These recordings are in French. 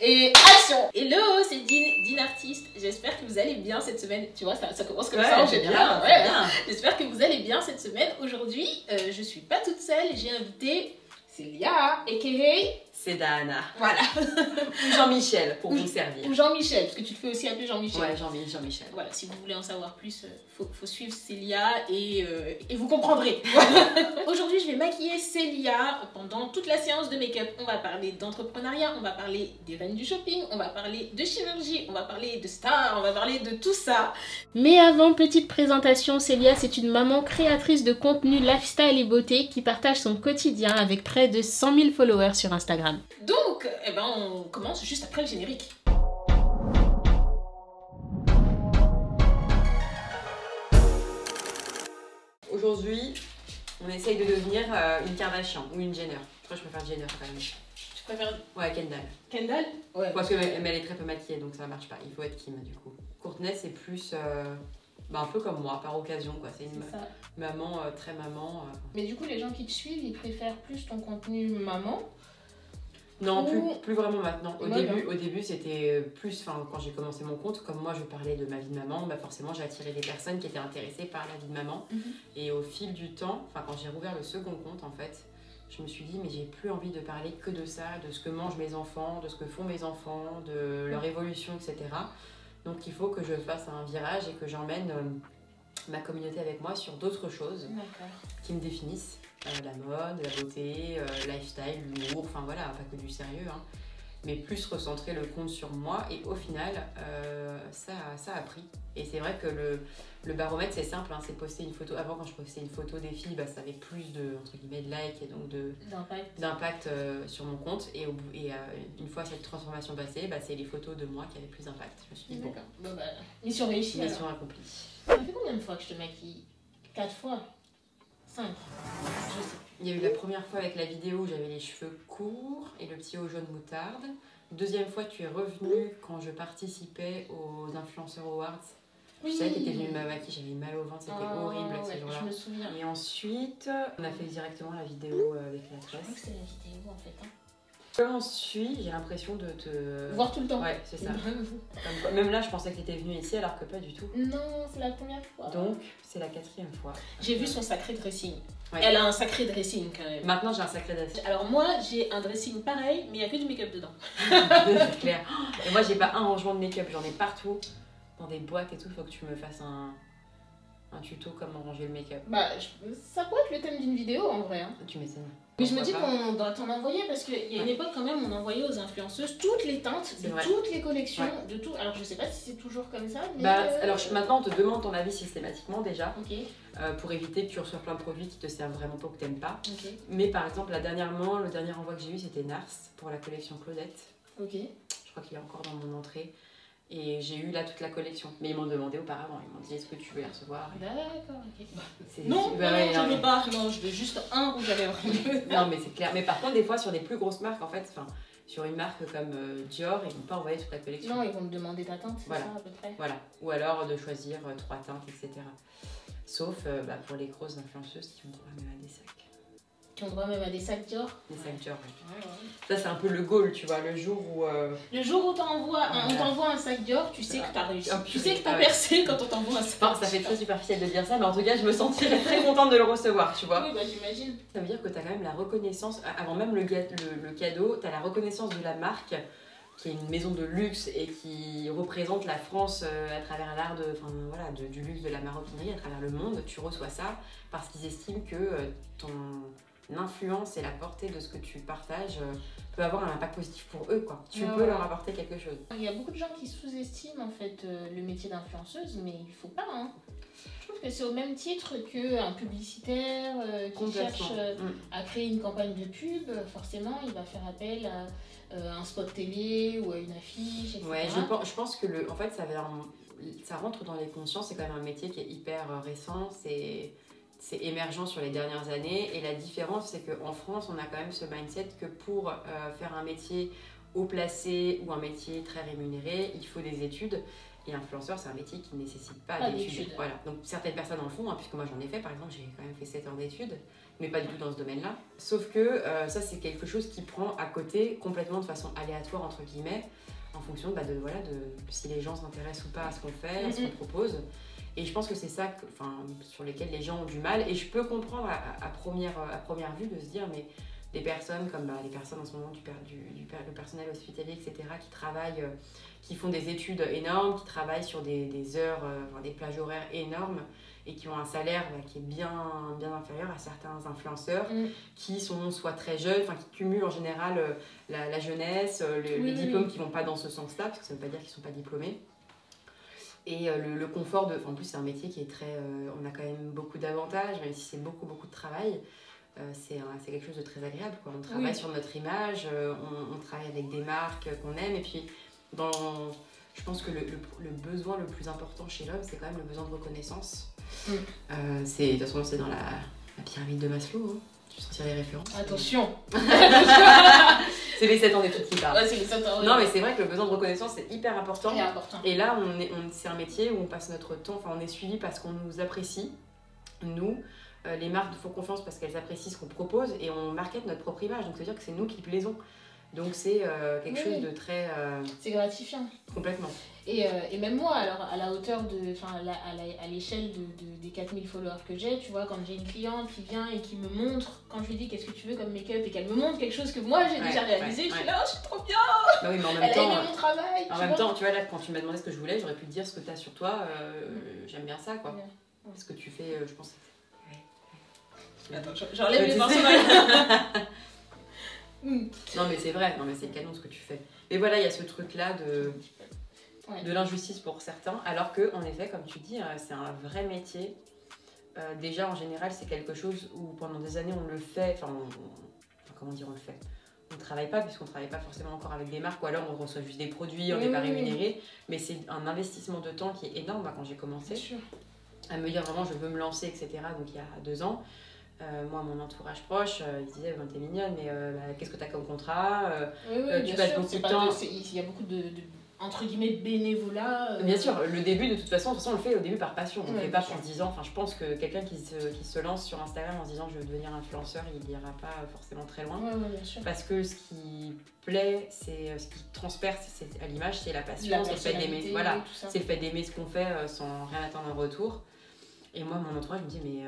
Et action! Hello, c'est Dean Artiste. J'espère que vous allez bien cette semaine. Tu vois, ça commence comme ça en général. Bien. J'espère que vous allez bien cette semaine. Aujourd'hui, je suis pas toute seule. J'ai invité Célia, a.k.a. Sedana. Voilà. Ou Jean-Michel, pour vous servir. Ou Jean-Michel, parce que tu te fais aussi appeler Jean-Michel. Ouais, Jean-Michel. Voilà, si vous voulez en savoir plus, faut suivre Célia et vous comprendrez. Aujourd'hui, je vais maquiller Célia pendant toute la séance de make-up. On va parler d'entrepreneuriat, on va parler des reines du shopping, on va parler de chirurgie, on va parler de stars, on va parler de tout ça. Mais avant, petite présentation, Célia, c'est une maman créatrice de contenu lifestyle et beauté qui partage son quotidien avec près de 100 000 followers sur Instagram. Donc, on commence juste après le générique. Aujourd'hui, on essaye de devenir une Kardashian ou une Jenner. Je crois que je préfère Jenner quand même. Tu préfères... Ouais, Kendall. Kendall? Ouais. Parce qu'elle est très peu maquillée, donc ça marche pas. Il faut être Kim du coup. Courtney, c'est plus un peu comme moi, par occasion quoi. C'est une maman, très maman. Mais du coup, les gens qui te suivent, ils préfèrent plus ton contenu maman? Non, plus vraiment maintenant. Au début c'était plus, quand j'ai commencé mon compte, comme moi je parlais de ma vie de maman, forcément j'ai attiré des personnes qui étaient intéressées par la vie de maman. Et au fil du temps, quand j'ai rouvert le second compte en fait, je me suis dit mais j'ai plus envie de parler que de ça, de ce que mangent mes enfants, de ce que font mes enfants, de leur évolution, etc. Donc il faut que je fasse un virage et que j'emmène ma communauté avec moi sur d'autres choses qui me définissent. La mode, la beauté, lifestyle, l'humour, voilà, pas que du sérieux, hein, mais plus recentrer le compte sur moi et au final, ça a pris. Et c'est vrai que le baromètre c'est simple, hein, c'est poster une photo. Avant quand je postais une photo des filles, ça avait plus de, entre guillemets, de likes et donc d'impact sur mon compte et une fois cette transformation passée, c'est les photos de moi qui avaient plus d'impact. Je me suis dit bon, mission réussie. Mission accomplie. Ça fait combien de fois que je te maquille? 4 fois? 5. Je sais. Il y a eu la première fois avec la vidéo où j'avais les cheveux courts et le petit haut jaune moutarde. Deuxième fois, tu es revenue quand je participais aux Influenceurs Awards. Oui. Tu sais, tu étais venue me maquiller, j'avais mal au ventre, c'était horrible ce jour-là. Je me souviens. Et ensuite, on a fait directement la vidéo avec la tresse. Je crois que c'est la vidéo en fait. Comme on suit, j'ai l'impression de te... voir tout le temps. Ouais, c'est ça. Même là, je pensais que tu étais venue ici alors que pas du tout. Non, c'est la première fois. Donc, c'est la 4e fois. J'ai vu son sacré dressing. Ouais. Elle a un sacré dressing quand même. Maintenant, j'ai un sacré dressing. Alors moi, j'ai un dressing pareil, mais il n'y a que du make-up dedans. C'est clair. Et moi, j'ai pas un rangement de make-up, j'en ai partout. Dans des boîtes et tout, il faut que tu me fasses un tuto comment ranger le make-up. Ça pourrait être le thème d'une vidéo en vrai. Hein. Tu m'étonnes. Mais je me dis qu'on doit t'en envoyer parce qu'il y a une époque quand même, on envoyait aux influenceuses toutes les teintes de toutes les collections, de tout. Alors je sais pas si c'est toujours comme ça, mais... Alors maintenant on te demande ton avis systématiquement déjà, pour éviter que tu reçoives plein de produits qui te servent vraiment pas ou que t'aimes pas. Mais par exemple, le dernier envoi que j'ai eu c'était Nars pour la collection Claudette. Je crois qu'il est encore dans mon entrée. Et j'ai eu là toute la collection. Mais ils m'ont demandé auparavant, ils m'ont dit est-ce que tu veux les recevoir? D'accord, non, je veux pas. Non, je veux juste un rouge à lèvres. Non, mais c'est clair. Mais par contre, des fois, sur des plus grosses marques, en fait, sur une marque comme Dior, ils vont pas envoyer toute la collection. Non, ils vont me demander ta teinte, c'est ça à peu près. Voilà. Ou alors de choisir 3 teintes, etc. Sauf pour les grosses influenceuses qui ont droit même à des sacs. Qui ont droit même à des sacs Dior. Des sacs Dior, oui. Ça, c'est un peu le goal, tu vois, le jour où... Le jour où on t'envoie un sac Dior, tu sais que t'as réussi. Tu sais que t'as percé quand on t'envoie un sac. Ça fait très superficiel de dire ça, mais en tout cas, je me sentirais très contente de le recevoir, tu vois. Oui, j'imagine. Ça veut dire que t'as quand même la reconnaissance, avant même le cadeau, t'as la reconnaissance de la marque, qui est une maison de luxe et qui représente la France à travers l'art du luxe de la maroquinerie, à travers le monde. Tu reçois ça parce qu'ils estiment que ton influence et la portée de ce que tu partages peut avoir un impact positif pour eux, quoi. Tu peux leur apporter quelque chose. Il y a beaucoup de gens qui sous-estiment en fait le métier d'influenceuse, mais il faut pas, hein. Je trouve que c'est au même titre qu'un publicitaire qui cherche à créer une campagne de pub. Forcément, il va faire appel à un spot télé ou à une affiche, etc. Ouais, je pense que en fait, ça rentre dans les consciences. C'est quand même un métier qui est hyper récent. C'est émergent sur les dernières années et la différence c'est qu'en France on a quand même ce mindset que pour faire un métier haut placé ou un métier très rémunéré il faut des études Et influenceur, c'est un métier qui ne nécessite pas d'études. Voilà. Donc certaines personnes en font, hein, puisque moi j'en ai fait, par exemple, j'ai quand même fait 7 ans d'études, mais pas du tout dans ce domaine-là. Sauf que ça, c'est quelque chose qui prend à côté complètement de façon aléatoire, entre guillemets, en fonction de si les gens s'intéressent ou pas à ce qu'on fait, à ce qu'on propose. Et je pense que c'est ça sur lesquels les gens ont du mal. Et je peux comprendre à première vue de se dire, mais des personnes comme les personnes en ce moment le personnel hospitalier, etc., qui travaillent, qui font des études énormes, qui travaillent sur des heures, des plages horaires énormes et qui ont un salaire qui est bien inférieur à certains influenceurs qui sont soit très jeunes, qui cumulent en général la jeunesse, les diplômes qui ne vont pas dans ce sens-là, parce que ça ne veut pas dire qu'ils ne sont pas diplômés. Et le confort en plus c'est un métier qui est très on a quand même beaucoup d'avantages, même si c'est beaucoup de travail. C'est quelque chose de très agréable, quoi. On travaille sur notre image, on travaille avec des marques qu'on aime, et puis je pense que le besoin le plus important chez l'homme, c'est quand même le besoin de reconnaissance. De toute façon, c'est dans la pyramide de Maslow, hein. Je vais sortir les références. Attention. C'est les 7 ans d'études qui parlent. Ouais, c'est les 7 ans. Non, mais c'est vrai que le besoin de reconnaissance, c'est hyper important. Important. Et là, c'est un métier où on passe notre temps, on est suivi parce qu'on nous apprécie, nous. Les marques nous font confiance parce qu'elles apprécient ce qu'on propose et on market notre propre image. Donc, ça veut dire que c'est nous qui plaisons. Donc, c'est quelque chose de très... C'est gratifiant. Complètement. Et même moi, alors, à la hauteur à l'échelle des 4000 followers que j'ai, tu vois, quand j'ai une cliente qui vient et qui me montre, quand je lui dis qu'est-ce que tu veux comme make-up et qu'elle me montre quelque chose que moi j'ai déjà réalisé, je suis là, je suis trop bien. Bah oui, mais en même elle temps, a aimé mon travail. En même temps, tu vois, là, quand tu m'as demandé ce que je voulais, j'aurais pu te dire ce que tu as sur toi. J'aime bien ça, quoi. Ce que tu fais, je pense... Attends, j'enlève les pinceaux. Non mais c'est vrai, c'est canon ce que tu fais. Mais voilà, il y a ce truc là de l'injustice pour certains, alors que en effet, comme tu dis, c'est un vrai métier. Déjà en général, c'est quelque chose où pendant des années on le fait, comment dire on le fait, on ne travaille pas puisqu'on ne travaille pas forcément encore avec des marques, ou alors on reçoit juste des produits, on n'est pas rémunéré, mais c'est un investissement de temps qui est énorme. Quand j'ai commencé à me dire vraiment je veux me lancer, etc., donc il y a 2 ans, moi, mon entourage proche, ils disaient t'es mignonne, mais qu'est-ce que t'as comme contrat, tu passes beaucoup de temps. Il y a beaucoup de entre guillemets bénévolat. Bien sûr, le début, de toute façon, on le fait au début par passion. On ne le fait pas en se disant. Je pense que quelqu'un qui se lance sur Instagram en se disant je veux devenir influenceur, il n'ira pas forcément très loin. Bien sûr. Parce que ce qui plaît, c'est ce qui transperce à l'image, c'est la passion, c'est le fait d'aimer. Voilà, c'est le fait d'aimer ce qu'on fait sans rien attendre en retour. Et moi, mon entourage me dit, mais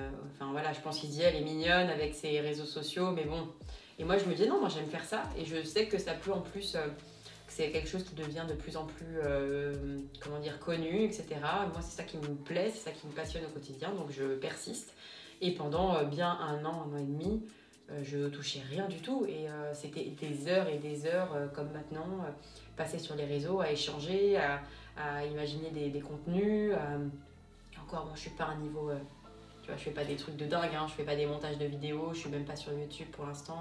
je pense qu'il se dit, elle est mignonne avec ses réseaux sociaux, mais bon. Et moi, je me dis, non, moi j'aime faire ça. Et je sais que ça peut en plus, que c'est quelque chose qui devient de plus en plus, connu, etc. Moi, c'est ça qui me plaît, c'est ça qui me passionne au quotidien, donc je persiste. Et pendant bien 1 an et demi, je touchais rien du tout. Et c'était des heures et des heures, comme maintenant, passer sur les réseaux, à échanger, à imaginer des contenus, encore, moi je suis pas à un niveau, tu vois, je fais pas des trucs de dingue, je fais pas des montages de vidéos, je suis même pas sur YouTube pour l'instant.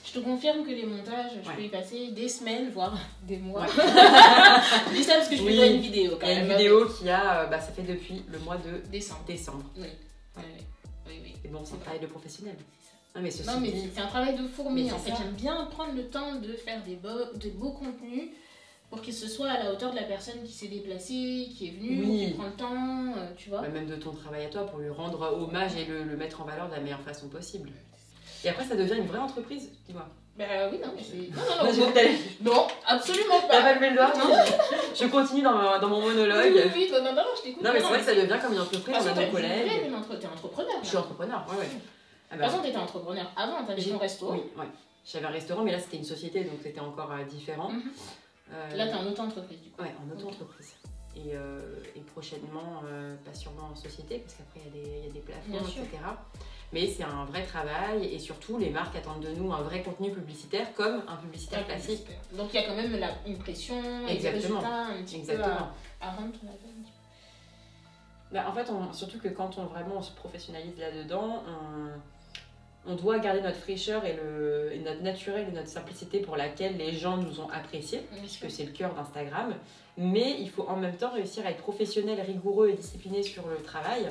Je te confirme que les montages, je peux y passer des semaines, voire des mois. Je dis ça parce que je fais une vidéo quand même. Il y a une vidéo qui a, ça fait depuis le mois de décembre. Oui. Et bon, c'est un travail de professionnel. Non, mais c'est un travail de fourmi. En fait, j'aime bien prendre le temps de faire de beaux contenus, pour que ce soit à la hauteur de la personne qui s'est déplacée, qui est venue, qui prend le temps, tu vois. Même de ton travail à toi, pour lui rendre hommage et le mettre en valeur de la meilleure façon possible. Et après, ça devient une vraie entreprise, dis-moi. Oui, non, mais c'est... Non, absolument pas. T'as pas levé le doigt? Non. Je continue dans mon monologue. Oui, non, je t'écoute. Non, mais c'est vrai que ça devient comme une entreprise, on a nos collègues. T'es entrepreneur. Je suis entrepreneur, ouais. De toute façon, t'étais entrepreneur avant, t'avais ton resto. Oui. J'avais un restaurant, mais là, c'était une société, donc c'était encore différent. Là, t'es en auto-entreprise du coup. Ouais, en auto-entreprise. Et prochainement, pas sûrement en société, parce qu'après il y a des plafonds, etc. Mais c'est un vrai travail, et surtout les marques attendent de nous un vrai contenu publicitaire comme un publicitaire classique. Donc il y a quand même une pression, et des résultats un petit peu à rendre ton appel. En fait, surtout que quand on se professionnalise là-dedans, on doit garder notre fraîcheur et notre naturel et notre simplicité pour laquelle les gens nous ont appréciés, puisque c'est le cœur d'Instagram. Mais il faut en même temps réussir à être professionnel, rigoureux et discipliné sur le travail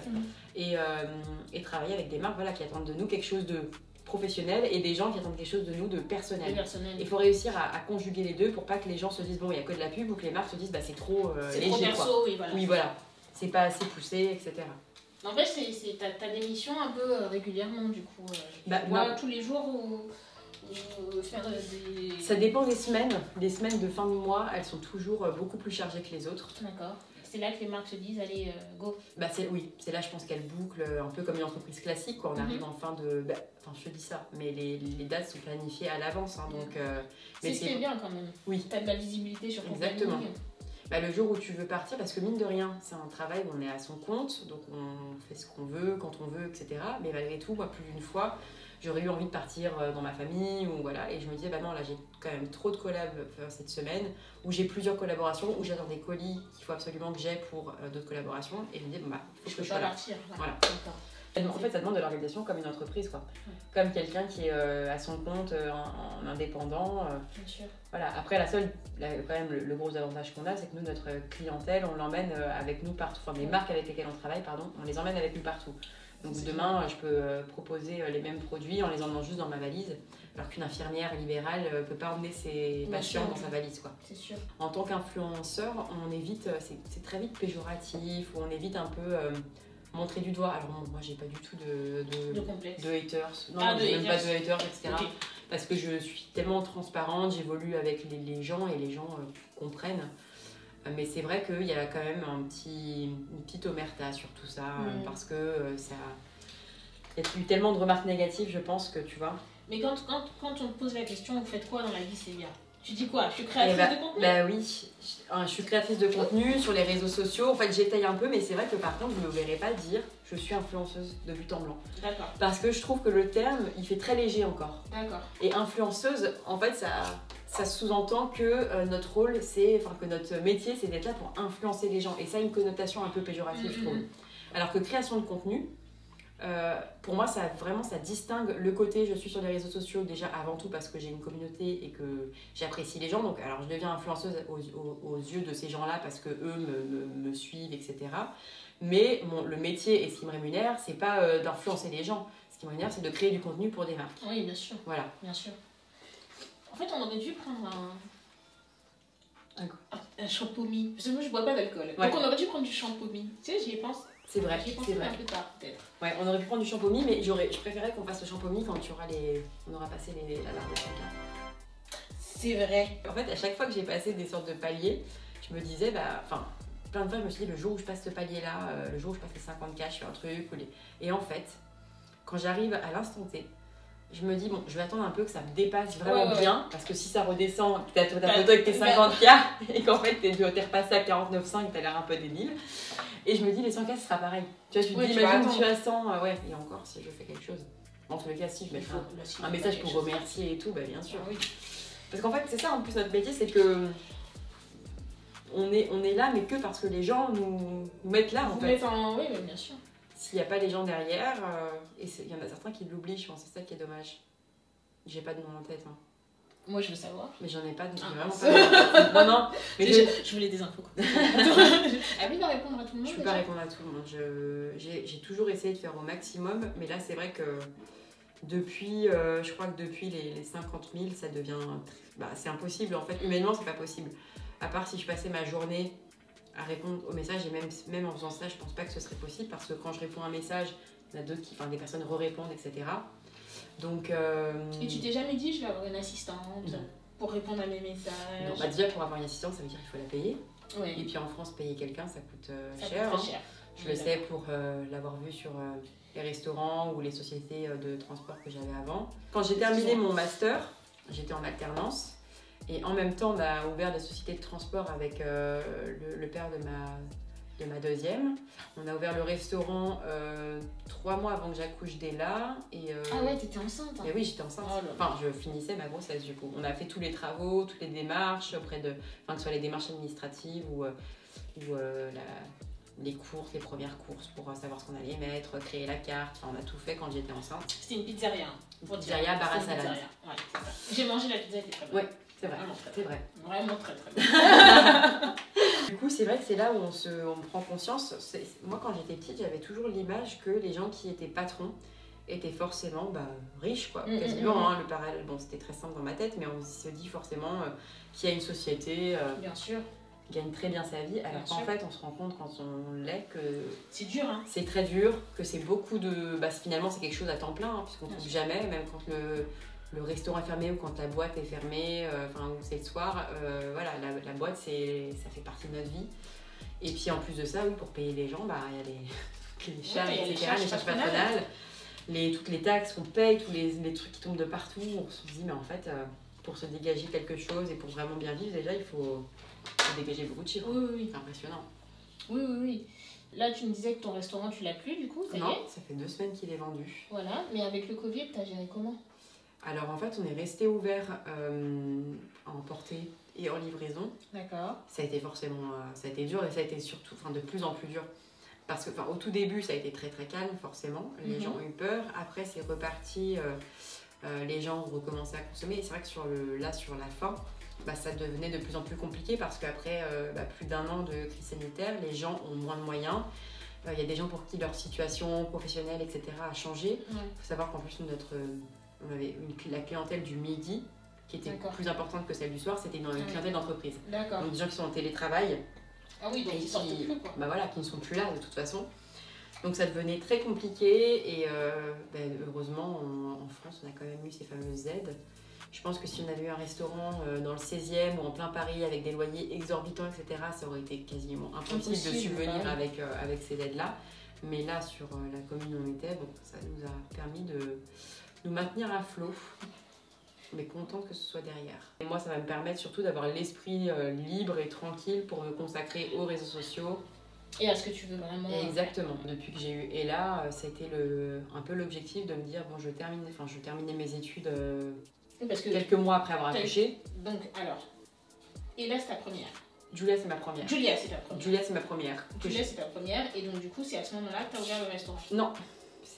et travailler avec des marques qui attendent de nous quelque chose de professionnel et des gens qui attendent quelque chose de nous de personnel. Il faut réussir à conjuguer les deux pour pas que les gens se disent bon, il y a que de la pub ou que les marques se disent bah c'est trop léger. Trop perso, quoi. oui, voilà. Oui, voilà. C'est pas assez poussé, etc. En fait, t'as des missions un peu régulièrement du coup. Tous les jours ou faire des... Ça dépend des semaines. Les semaines de fin de mois, elles sont toujours beaucoup plus chargées que les autres. D'accord. C'est là que les marques se disent allez, go. Oui, c'est là je pense qu'elles bouclent un peu comme une entreprise classique quand on arrive en fin de... Enfin je te dis ça, mais les dates sont planifiées à l'avance. Hein, donc, c'est ce qui est bien quand même. Oui. T'as de la visibilité sur ton Exactement. planning. Le jour où tu veux partir, parce que mine de rien, c'est un travail où on est à son compte, donc on fait ce qu'on veut, quand on veut, etc. Mais malgré tout, moi, plus d'une fois, j'aurais eu envie de partir dans ma famille, ou voilà, et je me disais, bah non, là j'ai quand même trop de collabs cette semaine, où j'ai plusieurs collaborations, où j'attends des colis qu'il faut absolument que j'ai pour d'autres collaborations, et je me disais, bon bah, il faut que je sois là. Partir. Voilà. En fait, ça demande de l'organisation comme une entreprise, quoi. Comme quelqu'un qui est à son compte, en indépendant. Bien sûr. Voilà. Après, quand même, le gros avantage qu'on a, c'est que nous, notre clientèle, on l'emmène avec nous partout. Enfin, les marques avec lesquelles on travaille, pardon, on les emmène avec nous partout. Donc demain, je peux proposer les mêmes produits en les emmenant juste dans ma valise, alors qu'une infirmière libérale ne peut pas emmener ses patients dans sa valise, quoi. C'est sûr. En tant qu'influenceur, on évite, c'est très vite péjoratif, ou on évite un peu montrer du doigt. Alors moi, j'ai pas du tout de haters. Non, j'ai même pas de haters, etc. Okay. Parce que je suis tellement transparente, j'évolue avec les gens et les gens comprennent. Mais c'est vrai qu'il y a quand même une petite omerta sur tout ça, parce que ça... Il y a eu tellement de remarques négatives, je pense, que tu vois. Mais quand on te pose la question, vous faites quoi dans la vie, Célia? Tu dis quoi? Je suis créatrice de contenu? Oui, je suis créatrice de contenu sur les réseaux sociaux. En fait, j'étaye un peu, mais c'est vrai que par contre, je ne me verrais pas dire je suis influenceuse de but en blanc. D'accord. Parce que je trouve que le terme, il fait très léger encore. D'accord. Et influenceuse, en fait, ça sous-entend que notre rôle, que notre métier, c'est d'être là pour influencer les gens. Et ça a une connotation un peu péjorative, je trouve. Alors que création de contenu, pour moi, ça distingue le côté je suis sur les réseaux sociaux déjà avant tout parce que j'ai une communauté et que j'apprécie les gens. Donc, alors je deviens influenceuse aux yeux de ces gens-là parce que eux me suivent, etc. Mais le métier et ce qui me rémunère, c'est pas d'influencer les gens. Ce qui me rémunère, c'est de créer du contenu pour des marques. Oui, bien sûr. Voilà. Bien sûr. En fait, on aurait dû prendre un champomis. Parce que moi, je bois pas d'alcool. Ouais. Donc, on aurait dû prendre du champomis. Tu sais, j'y ai pensé. C'est vrai, c'est vrai. Un peu tard, peut-être. Ouais, on aurait pu prendre du champomis, mais je préférais qu'on fasse le champomis quand on aura passé la barre de chacun. C'est vrai. En fait, à chaque fois que j'ai passé des sortes de paliers, je me disais, plein de fois, je me suis dit, le jour où je passe ce palier-là, le jour où je passe les 50K, je fais un truc. Et en fait, quand j'arrive à l'instant T, je me dis, bon, je vais attendre un peu que ça me dépasse vraiment bien, parce que si ça redescend, que t'as ta photo avec tes 50K, et qu'en fait, t'es repassé à 49,5, t'as l'air un peu débile. Et je me dis, les 100K, ce sera pareil. Tu vois, tu te dis, imagine, je suis à 100, et encore, si je fais quelque chose. En tous les cas, si je mettrai un message pour remercier et tout, bien sûr. Oui. Parce qu'en fait, c'est ça, en plus, notre métier, c'est que on est là, mais que parce que les gens nous mettent là, en fait. Oui, bien sûr. S'il n'y a pas les gens derrière, et il y en a certains qui l'oublient, je pense, c'est ça qui est dommage. J'ai pas de nom en tête. Hein. Moi, je veux savoir. Mais j'en ai pas de nom. Vraiment pas de nom. Non. Mais je voulais des infos. Ah oui, de répondre à tout le monde. Je peux pas répondre à tout le monde. J'ai toujours essayé de faire au maximum, mais là, c'est vrai que depuis, je crois que depuis les 50 000, ça devient... c'est impossible. En fait, humainement, c'est pas possible. À part si je passais ma journée à répondre aux messages, et même en faisant ça, je pense pas que ce serait possible, parce que quand je réponds à un message, il y en a d'autres des personnes répondent, etc. Donc, Et tu t'es jamais dit, je vais avoir une assistante pour répondre à mes messages? Non, déjà, pour avoir une assistante, ça veut dire qu'il faut la payer. Oui. Et puis en France, payer quelqu'un, ça coûte ça cher. Coûte très cher. Je le sais pour l'avoir vu sur les restaurants ou les sociétés de transport que j'avais avant. Quand j'ai terminé mon master, j'étais en alternance. Et en même temps, on a ouvert des sociétés de transport avec le père de ma deuxième. On a ouvert le restaurant 3 mois avant que j'accouche d'Ella. Ah ouais, t'étais enceinte hein. Et oui, j'étais enceinte. Oh enfin, je finissais ma grossesse du coup. On a fait tous les travaux, toutes les démarches, que ce soit les démarches administratives ou les courses, les premières courses pour savoir ce qu'on allait mettre, créer la carte. Enfin, on a tout fait quand j'étais enceinte. C'était une pizzeria. Une pizzeria, bar à salade. Ouais, j'ai mangé la pizza, elle était très bonne. Ouais. C'est vrai, c'est vrai. Vraiment très très bien. Du coup, c'est vrai que c'est là où on prend conscience. Moi, quand j'étais petite, j'avais toujours l'image que les gens qui étaient patrons, était forcément riche, quoi. Quasiment, hein, le parallèle, bon, c'était très simple dans ma tête, mais on se dit forcément qu'il y a une société bien sûr. qui gagne très bien sa vie, alors qu'en fait, on se rend compte quand on l'est que c'est dur, hein. C'est très dur, que c'est beaucoup de... finalement, c'est quelque chose à temps plein, hein, puisqu'on ne trouve jamais, même quand le restaurant est fermé ou quand la boîte est fermée, ou c'est le soir, voilà, la boîte, ça fait partie de notre vie. Et puis en plus de ça, oui, pour payer les gens, il y a les charges, etc., les charges patronales, toutes les taxes qu'on paye, tous les trucs qui tombent de partout. On se dit, mais en fait, pour se dégager quelque chose et pour vraiment bien vivre, déjà, il faut dégager beaucoup de chiffres. Oui. C'est impressionnant. Oui. Là, tu me disais que ton restaurant, tu l'as plus, du coup, ça y est ? Non, ça fait 2 semaines qu'il est vendu. Voilà, mais avec le Covid, t'as géré comment ? Alors en fait, on est resté ouvert en emporter et en livraison. D'accord. Ça a été forcément, ça a été dur et ça a été surtout, de plus en plus dur. Parce que au tout début, ça a été très très calme, forcément. Les gens ont eu peur. Après, c'est reparti. Les gens ont recommencé à consommer. Et c'est vrai que sur la fin, ça devenait de plus en plus compliqué parce qu'après plus d'1 an de crise sanitaire, les gens ont moins de moyens. Il y a des gens pour qui leur situation professionnelle, etc. a changé. Il faut savoir qu'en plus, on avait la clientèle du midi qui était plus importante que celle du soir. C'était une clientèle d'entreprise. D'accord. Donc des gens qui sont en télétravail. Ah oui, donc ils sortent plus, quoi. Voilà, qui ne sont plus là de toute façon. Donc ça devenait très compliqué et heureusement en France on a quand même eu ces fameuses aides. Je pense que si on avait eu un restaurant dans le 16e ou en plein Paris avec des loyers exorbitants, etc., ça aurait été quasiment impossible de subvenir avec ces aides-là. Mais là, sur la commune où on était, ça nous a permis de nous maintenir à flot. Mais contente que ce soit derrière. Et moi, ça va me permettre surtout d'avoir l'esprit libre et tranquille pour me consacrer aux réseaux sociaux. Et à ce que tu veux vraiment. Exactement. Depuis que j'ai eu Ella, ça a été un peu l'objectif de me dire, je terminais mes études quelques mois après avoir accouché. Donc, alors, Ella, c'est ta première. Julia, c'est ma première. Julia, c'est ta première. Julia, c'est ma première. Julia, c'est ta première. Et donc, du coup, c'est à ce moment-là que tu as ouvert le restaurant. Non.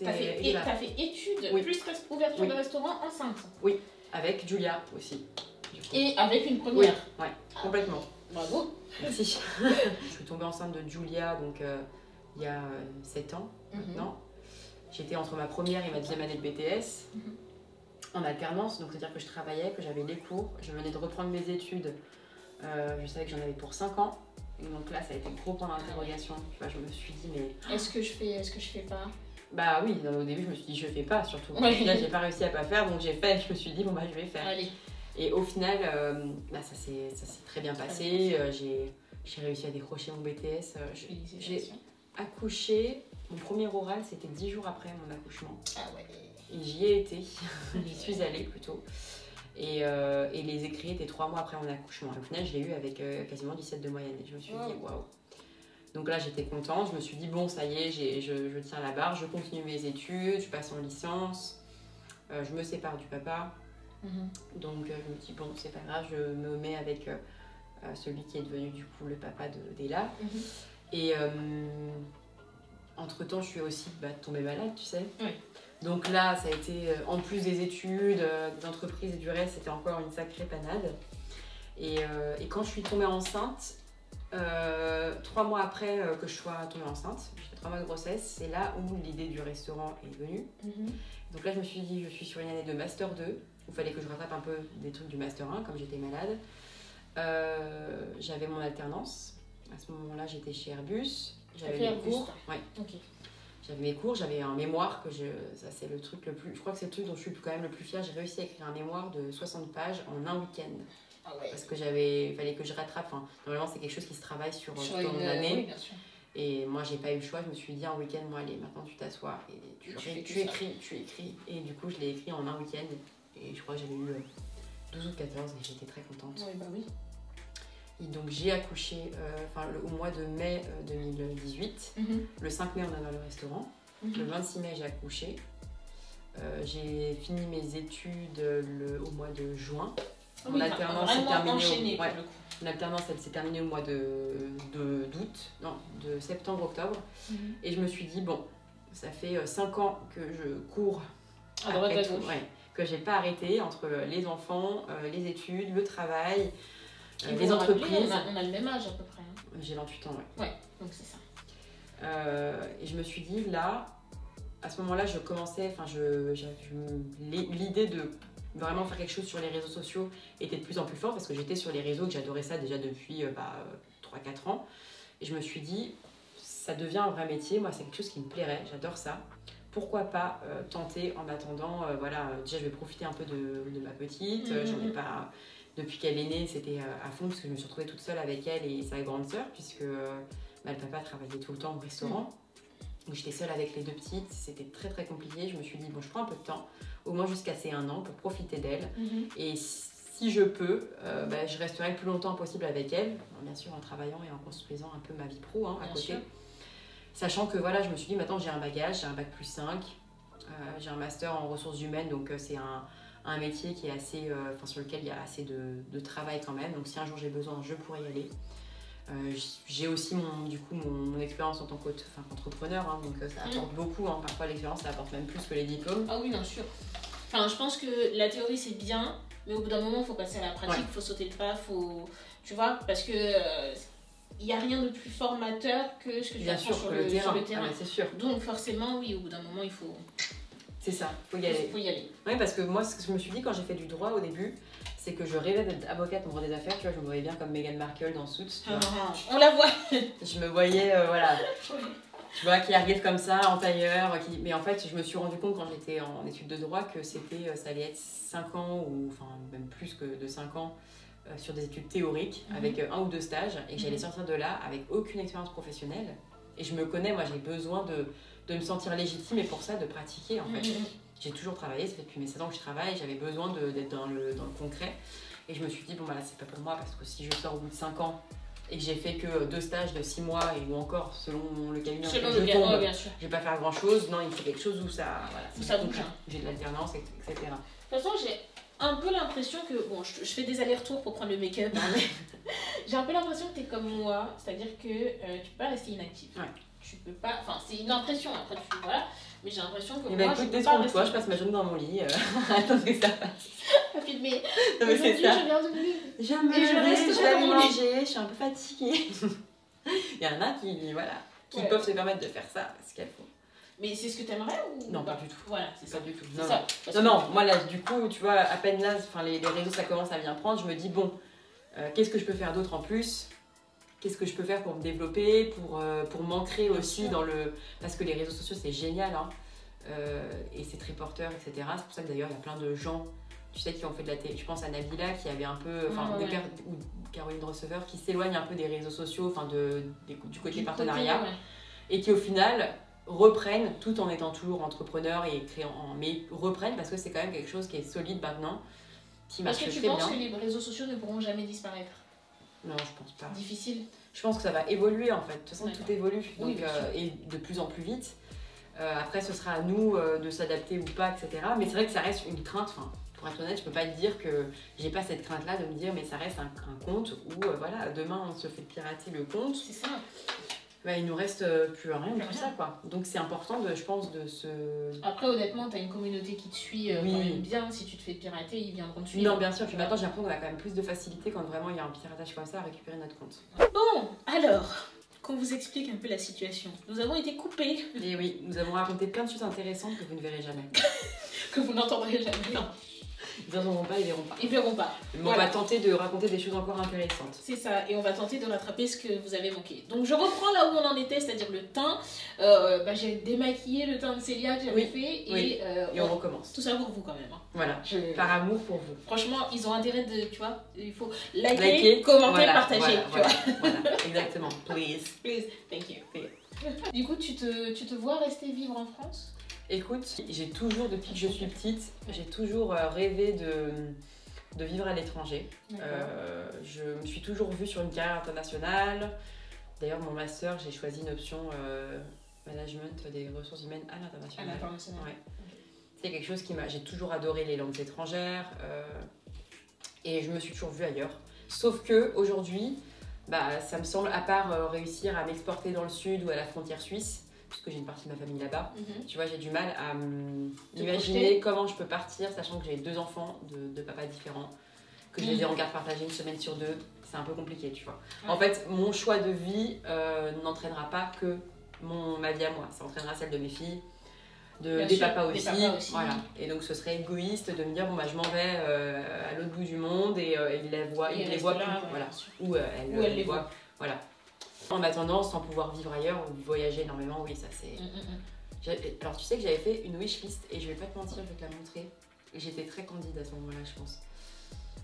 T'as fait études, plus ouverture de restaurant enceinte. Oui. Avec Julia aussi. Et avec une première. Oui, complètement. Bravo. Merci. Je suis tombée enceinte de Julia donc, il y a 7 ans maintenant. J'étais entre ma première et ma 2e année de BTS en alternance. Donc c'est-à-dire que je travaillais, que j'avais les cours. Je venais de reprendre mes études. Je savais que j'en avais pour 5 ans. Et donc là, ça a été le gros point d'interrogation. Je me suis dit, mais... Est-ce que je fais pas ? Oui, au début je me suis dit je fais pas surtout. Au final j'ai pas réussi à pas faire donc j'ai fait, je me suis dit je vais faire. Allez. Et au final ça s'est très bien passé, j'ai réussi à décrocher mon BTS. J'ai accouché, mon premier oral c'était 10 jours après mon accouchement. Ah ouais. Et j'y ai été, j'y suis allée plutôt. Et les écrits étaient 3 mois après mon accouchement. Au final je l'ai eu avec quasiment 17 de moyenne et je me suis dit waouh. Donc là, j'étais contente. Je me suis dit, bon, ça y est, je tiens la barre, je continue mes études, je passe en licence, je me sépare du papa. Donc, je me dis, bon, c'est pas grave, je me mets avec celui qui est devenu du coup le papa d'Ella. Et entre-temps, je suis aussi tombée malade, tu sais. Oui. Donc là, ça a été, en plus des études, des entreprises et du reste, c'était encore une sacrée panade. Et quand je suis tombée enceinte, 3 mois après que je sois tombée enceinte, j'ai fait 3 mois de grossesse, c'est là où l'idée du restaurant est venue. Donc là je me suis dit, je suis sur une année de Master 2, où il fallait que je rattrape un peu des trucs du Master 1 comme j'étais malade. J'avais mon alternance, à ce moment-là j'étais chez Airbus, j'avais mes cours. Ouais. Okay. J'avais mes cours, j'avais un mémoire ça c'est le truc le plus, je crois que c'est le truc dont je suis quand même le plus fière, j'ai réussi à écrire un mémoire de 60 pages en un week-end. Ah ouais. Parce que il fallait que je rattrape. Normalement, c'est quelque chose qui se travaille sur une année. Oui, bien sûr. Et moi, j'ai pas eu le choix. Je me suis dit un week-end, moi, allez, maintenant tu t'assois et tu écris. Et du coup, je l'ai écrit en un week-end. Et je crois que j'avais eu 12 ou 14 et j'étais très contente. Oui, bah oui. Et donc, j'ai accouché au mois de mai 2018. Le 5 mai, on a ouvert le restaurant. Le 26 mai, j'ai accouché. J'ai fini mes études au mois de juin. Mon alternance s'est terminée au mois de septembre-octobre. Et je me suis dit, bon, ça fait 5 ans que je cours après tout, que j'ai pas arrêté entre les enfants, les études, le travail, les entreprises. On a le même âge à peu près. Hein. J'ai 28 ans, ouais. Ouais, donc c'est ça. Et je me suis dit, là, à ce moment-là, je commençais, l'idée de vraiment faire quelque chose sur les réseaux sociaux était de plus en plus forte parce que j'étais sur les réseaux, que j'adorais ça déjà depuis 3-4 ans. Et je me suis dit, ça devient un vrai métier, moi c'est quelque chose qui me plairait, j'adore ça. Pourquoi pas tenter en attendant, déjà je vais profiter un peu de ma petite, j'en ai pas... Depuis qu'elle est née, c'était à fond parce que je me suis retrouvée toute seule avec elle et sa grande sœur puisque le papa travaillait tout le temps au restaurant. Donc j'étais seule avec les 2 petites, c'était très très compliqué. Je me suis dit, bon, je prends un peu de temps, au moins jusqu'à ses 1 an, pour profiter d'elle. Et si je peux, je resterai le plus longtemps possible avec elle, bien sûr en travaillant et en construisant un peu ma vie pro à côté. Sûr. Sachant que voilà, je me suis dit, maintenant j'ai un bagage, j'ai un bac plus 5, j'ai un master en ressources humaines, donc c'est un métier qui est assez, sur lequel il y a assez de travail quand même. Donc si un jour j'ai besoin, je pourrais y aller. J'ai aussi mon expérience en tant qu'entrepreneur, donc ça apporte beaucoup. Parfois l'expérience ça apporte même plus que les diplômes. Ah oui, bien sûr. Enfin, je pense que la théorie c'est bien, mais au bout d'un moment il faut passer à la pratique, il faut sauter le pas, tu vois, parce que il n'y a rien de plus formateur que ce que tu apprends sur le terrain. Ah, c'est sûr. Donc forcément, oui, au bout d'un moment il faut... C'est ça, faut y aller. Oui, parce que moi, ce que je me suis dit quand j'ai fait du droit au début, c'est que je rêvais d'être avocate en droit des affaires. Tu vois, je me voyais bien comme Meghan Markle dans Suits. On la voit. Je me voyais, tu vois, qui arrive comme ça, en tailleur. Mais en fait, je me suis rendu compte quand j'étais en études de droit que ça allait être 5 ans, ou enfin même plus que de 5 ans, sur des études théoriques, avec 1 ou 2 stages, et que j'allais sortir de là avec aucune expérience professionnelle. Et je me connais, moi j'ai besoin de me sentir légitime et pour ça de pratiquer en fait. J'ai toujours travaillé, ça fait depuis mes 16 ans que je travaille, j'avais besoin d'être dans le concret. Et je me suis dit, bon là c'est pas pour moi parce que si je sors au bout de 5 ans et que j'ai fait que 2 stages de 6 mois ou encore selon le cabinet je tombe, je vais pas faire grand chose. Non, il faut quelque chose où ça bouge. J'ai de l'alternance, etc. De toute façon, j'ai un peu l'impression que, bon, je fais des allers-retours pour prendre le make-up, j'ai un peu l'impression que tu es comme moi, c'est-à-dire que tu peux pas rester inactif. Tu peux pas, enfin c'est une impression, après tu voilà, mais j'ai l'impression que moi je peux pas rester. Je passe ma journée dans mon lit, attends que ça passe. Mais c'est ça. Je viens de me lever. Je vais aller manger, je suis un peu fatiguée. Il y en a qui peuvent se permettre de faire ça parce qu'elles font. Mais c'est ce que t'aimerais ou non, pas du tout. Voilà, c'est ça. Pas du tout. Non, moi là, du coup, tu vois, à peine là, les réseaux ça commence à bien prendre, je me dis bon, qu'est-ce que je peux faire d'autre en plus ? Qu'est-ce que je peux faire pour me développer, pour m'ancrer aussi dans le... Parce que les réseaux sociaux, c'est génial, et c'est très porteur, etc. C'est pour ça que d'ailleurs, il y a plein de gens, tu sais, qui ont fait de la télé. Je pense à Nabila, qui avait un peu... ou Caroline Receveur, qui s'éloigne un peu des réseaux sociaux, du côté partenariat, et qui au final reprennent, tout en étant toujours entrepreneurs et mais reprennent parce que c'est quand même quelque chose qui est solide maintenant, qui marche très bien. Est-ce que tu penses que les réseaux sociaux ne pourront jamais disparaître ? Non, je pense pas. Difficile. Je pense que ça va évoluer en fait. De toute façon, tout évolue donc, et de plus en plus vite. Après, ce sera à nous de s'adapter ou pas, etc. Mais c'est vrai que ça reste une crainte. Enfin, pour être honnête, je peux pas te dire que j'ai pas cette crainte-là de me dire, mais ça reste un compte où demain on se fait pirater le compte. C'est ça. Il nous reste plus rien de tout ça, quoi. Donc c'est important, je pense, de se... Après, honnêtement, t'as une communauté qui te suit quand même bien. Si tu te fais pirater, ils viendront te suivre. Non, bien sûr. Puis maintenant, j'ai l'impression qu'on a quand même plus de facilité quand vraiment il y a un piratage comme ça à récupérer notre compte. Bon, alors, qu'on vous explique un peu la situation. Nous avons été coupés. Et oui, nous avons raconté plein de choses intéressantes que vous ne verrez jamais. Que vous n'entendrez jamais. Non. Ils n'entendront pas, ils verront pas. Ils verront pas. Mais on va tenter de raconter des choses encore intéressantes. C'est ça, et on va tenter de rattraper ce que vous avez manqué. Donc je reprends là où on en était, c'est-à-dire le teint. J'ai démaquillé le teint de Célia que j'avais fait. Et on recommence. Tout ça pour vous quand même. Voilà, par amour pour vous. Franchement, ils ont intérêt de, tu vois, il faut liker, commenter, partager. Voilà, exactement. Please. Please, thank you. Du coup, tu te vois rester vivre en France ? Écoute, j'ai toujours, depuis que je suis petite, j'ai toujours rêvé de vivre à l'étranger. Je me suis toujours vue sur une carrière internationale. D'ailleurs, mon master, j'ai choisi une option management des ressources humaines à l'international. Ouais. C'est quelque chose j'ai toujours adoré les langues étrangères et je me suis toujours vue ailleurs. Sauf que aujourd'hui, ça me semble, à part réussir à m'exporter dans le sud ou à la frontière suisse, puisque j'ai une partie de ma famille là-bas, tu vois, j'ai du mal à imaginer comment je peux partir, sachant que j'ai 2 enfants de papas différents, que je les ai en garde partagée une semaine sur 2, c'est un peu compliqué, tu vois. En fait, mon choix de vie n'entraînera pas que ma vie à moi, ça entraînera celle de mes filles. des papas aussi. Voilà. Et donc ce serait égoïste de me dire bon bah je m'en vais à l'autre bout du monde et il les voit plus, voilà. Ou elle les voit. Voilà. En attendant, sans pouvoir vivre ailleurs ou voyager énormément, oui, ça c'est. Alors tu sais que j'avais fait une wishlist et je vais pas te mentir, je vais te la montrer. J'étais très candide à ce moment-là, je pense.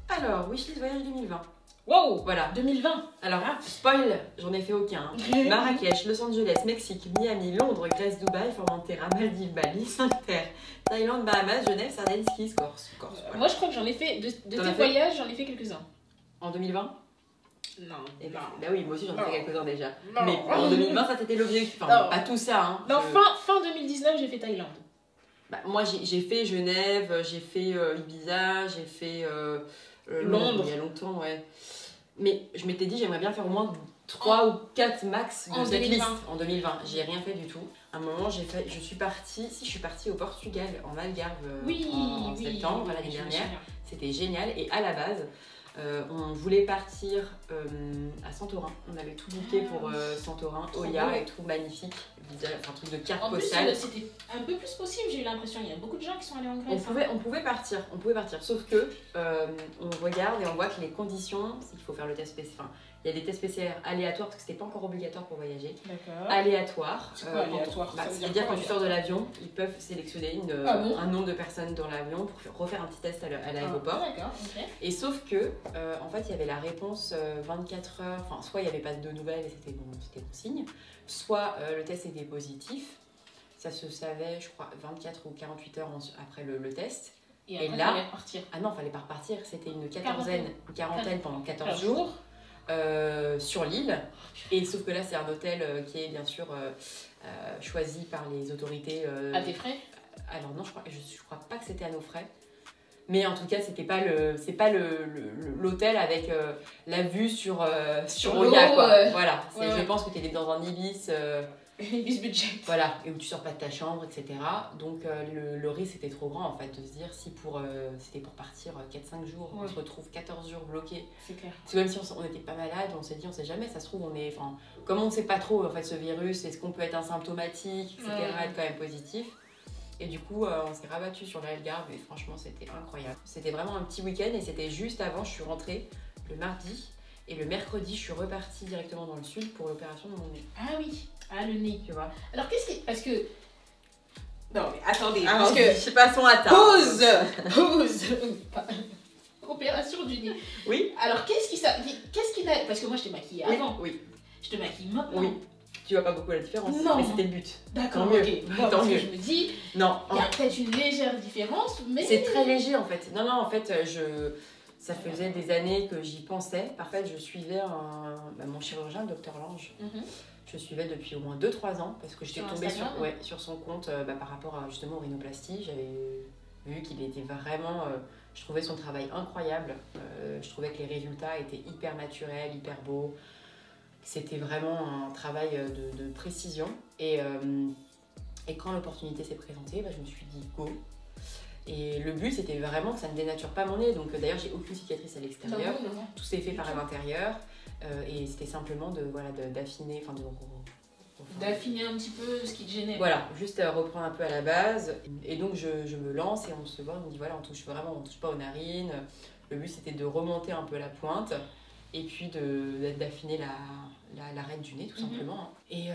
Alors, wishlist voyage 2020. Wow, voilà. 2020. Alors, spoil, j'en ai fait aucun. Marrakech, Los Angeles, Mexique, Miami, Londres, Grèce, Dubaï, Formentera, Maldives, Bali, Sainte-Terre, Thaïlande, Bahamas, Genève, Sardaigne, Ski, Corse. Voilà. Moi, je crois que j'en ai fait, de tes voyages, j'en ai fait quelques-uns. En 2020 ? Non. Bah oui, moi aussi j'en ai fait quelques-uns déjà. Non. Mais en 2020, ça c'était l'objectif. Enfin, pas tout ça. Hein. Non, fin 2019, j'ai fait Thaïlande. Bah, moi j'ai fait Genève, j'ai fait Ibiza, j'ai fait Londres. Il y a longtemps, ouais. Mais je m'étais dit, j'aimerais bien faire au moins 3 ou 4 max de cette liste en 2020. J'ai rien fait du tout. À un moment, je suis partie au Portugal, en Algarve, en septembre, l'année dernière. C'était génial. Et à la base, on voulait partir à Santorin. On avait tout booké pour Santorin, Oya et tout, magnifique. Un truc de carte postale. En plus, c'était un peu plus possible, j'ai eu l'impression. Il y a beaucoup de gens qui sont allés en Grèce. On pouvait partir. Sauf que on regarde et on voit que les conditions, c'est qu'il faut faire le test PCR. Enfin, il y a des tests PCR aléatoires parce que c'était pas encore obligatoire pour voyager. D'accord. Aléatoire. C'est quoi aléatoire? C'est-à-dire quand tu sors de l'avion, ils peuvent sélectionner un nombre de personnes dans l'avion pour refaire un petit test à l'aéroport. D'accord, ok. Et sauf que, en fait, il y avait la réponse 24 heures. Enfin, soit il n'y avait pas de nouvelles et c'était bon signe, soit le test était positif. Ça se savait, je crois, 24 ou 48 heures après le test. Et après, là, fallait repartir. Ah non, il fallait pas repartir. C'était une quarantaine pendant 14 jours. Sur l'île, et sauf que là c'est un hôtel qui est bien sûr choisi par les autorités. À tes frais? Alors non, je crois pas que c'était à nos frais, mais en tout cas c'est pas l'hôtel avec la vue sur Oya, quoi. Voilà, je pense que tu es dans un Ibis. Ibis budget. Voilà, et où tu sors pas de ta chambre, etc. Donc le risque était trop grand en fait de se dire si c'était pour partir 4-5 jours, on se retrouve 14 jours bloqués. C'est clair. Parce que même si on n'était pas malade, on s'est dit on sait jamais, ça se trouve comme on ne sait pas trop en fait ce virus, est-ce qu'on peut être asymptomatique, etc. être quand même positif. Et du coup on s'est rabattu sur l'Algarve et franchement c'était incroyable. C'était vraiment un petit week-end et c'était juste avant, je suis rentrée le mardi. Et le mercredi, je suis repartie directement dans le sud pour l'opération de mon nez. Ah oui, le nez. Tu vois. Alors qu'est-ce qui... Parce que... Non mais attendez, parce que... Je sais pas son atteint. Pause. Opération du nez. Oui. Alors qu'est-ce qui n'a... Parce que moi je t'ai maquillée avant. Oui. Je te maquille maintenant. Oui. Tu vois pas beaucoup la différence. Non. Mais c'était le but. D'accord, ok. Tant mieux. Je me dis... Non. Il y a peut-être une légère différence, mais... C'est très léger en fait. Non, en fait, ça faisait des années que j'y pensais. En fait, je suivais mon chirurgien, le docteur Lange. Je suivais depuis au moins 2-3 ans parce que j'étais tombée sur son compte par rapport à justement aux rhinoplasties. J'avais vu qu'il était vraiment... je trouvais son travail incroyable. Je trouvais que les résultats étaient hyper naturels, hyper beaux. C'était vraiment un travail de précision. Et quand l'opportunité s'est présentée, je me suis dit go. Et le but c'était vraiment que ça ne dénature pas mon nez. Donc d'ailleurs j'ai aucune cicatrice à l'extérieur. Tout s'est fait par l'intérieur. Et c'était simplement d'affiner, d'affiner un petit peu ce qui te gênait. Voilà, juste reprendre un peu à la base. Et donc je me lance et on se voit, on me dit voilà, on touche pas aux narines. Le but c'était de remonter un peu la pointe et puis d'affiner l'arête du nez tout simplement. Et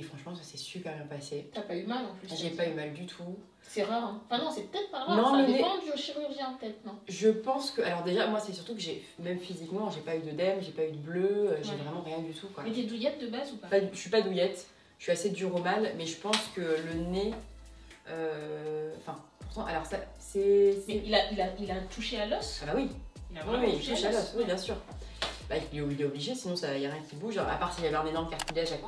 franchement ça s'est super bien passé. T'as pas eu mal en plus? J'ai pas eu mal du tout. C'est rare, hein. Enfin non, c'est peut-être pas rare, non, ça dépend du chirurgien peut-être, non? Je pense que... Alors déjà, moi c'est surtout que même physiquement, j'ai pas eu d'œdème, j'ai pas eu de bleu, j'ai vraiment rien du tout, quoi. Mais t'es douillette de base ou pas? Je suis pas douillette, je suis assez dure au mal, mais je pense que le nez... pourtant, alors ça, c'est... Mais il a touché à l'os? Ah bah oui. Il a vraiment touché à l'os, oui, bien sûr. Il est obligé, sinon il n'y a rien qui bouge, à part s'il y avait un énorme cartilage à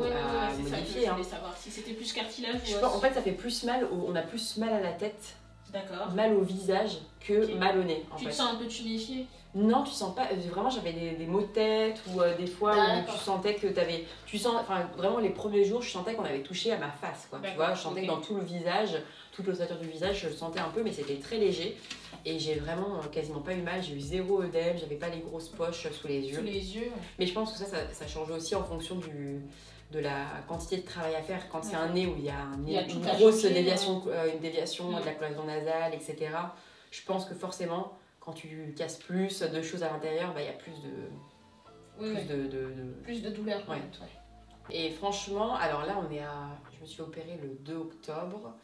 modifier. Je voulais savoir si c'était plus cartilage ou en fait, ça fait plus mal, on a plus mal à la tête, d'accord, mal au visage que mal au nez. Tu te sens un peu tuméfiée? Non, tu sens pas. Vraiment, j'avais des maux de tête ou des fois où tu sentais que t'avais. Enfin, vraiment, les premiers jours, je sentais qu'on avait touché à ma face, quoi. Tu vois, je sentais que dans tout le visage, toute l'ossature du visage, je le sentais un peu, mais c'était très léger. Et j'ai vraiment quasiment pas eu mal. J'ai eu 0 œdème, j'avais pas les grosses poches sous les yeux. Sous les yeux. Mais je pense que ça change aussi en fonction de la quantité de travail à faire. Quand c'est un nez où il y a, une grosse déviation, une déviation de la cloison nasale, etc. Je pense que forcément, quand tu casses plus de choses à l'intérieur, il y a plus de douleur. Ouais. Et franchement, alors là, je me suis opérée le 2 octobre.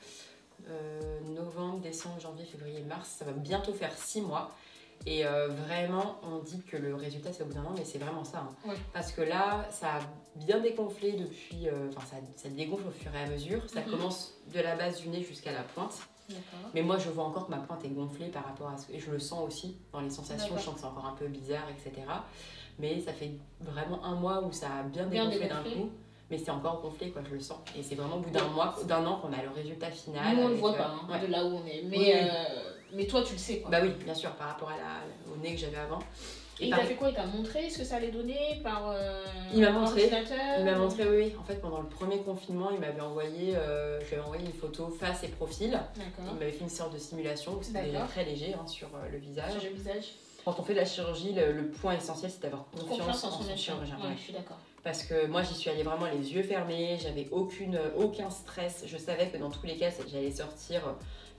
Novembre, décembre, janvier, février, mars, ça va bientôt faire 6 mois. Et vraiment, on dit que le résultat c'est au bout d'un an, mais c'est vraiment ça. Hein. Parce que là, ça a bien dégonflé depuis. Ça dégonfle au fur et à mesure. Ça commence de la base du nez jusqu'à la pointe. Mais moi, je vois encore que ma pointe est gonflée par rapport à ce. Et je le sens aussi dans les sensations. Je sens que c'est encore un peu bizarre, etc. Mais ça fait vraiment 1 mois où ça a bien dégonflé d'un coup. Mais c'est encore gonflé, quoi, je le sens. Et c'est vraiment au bout d'un an qu'on a le résultat final. Nous, on ne le voit pas de là où on est. Mais toi, tu le sais, quoi. Bah oui, bien sûr, par rapport au nez que j'avais avant. Et il t'a fait quoi? Il t'a montré ce que ça allait donner par il m'a montré, ordinateur? Il m'a montré, oui. En fait, pendant le premier confinement, il m'avait envoyé, je lui avais envoyé une photo face et profil. Il m'avait fait une sorte de simulation où c'était très léger sur le visage. Sur le visage. Quand on fait de la chirurgie, le point essentiel, c'est d'avoir confiance en son chirurgien. Ouais, je suis d'accord. Parce que moi, j'y suis allée vraiment les yeux fermés, j'avais aucun stress. Je savais que dans tous les cas, j'allais sortir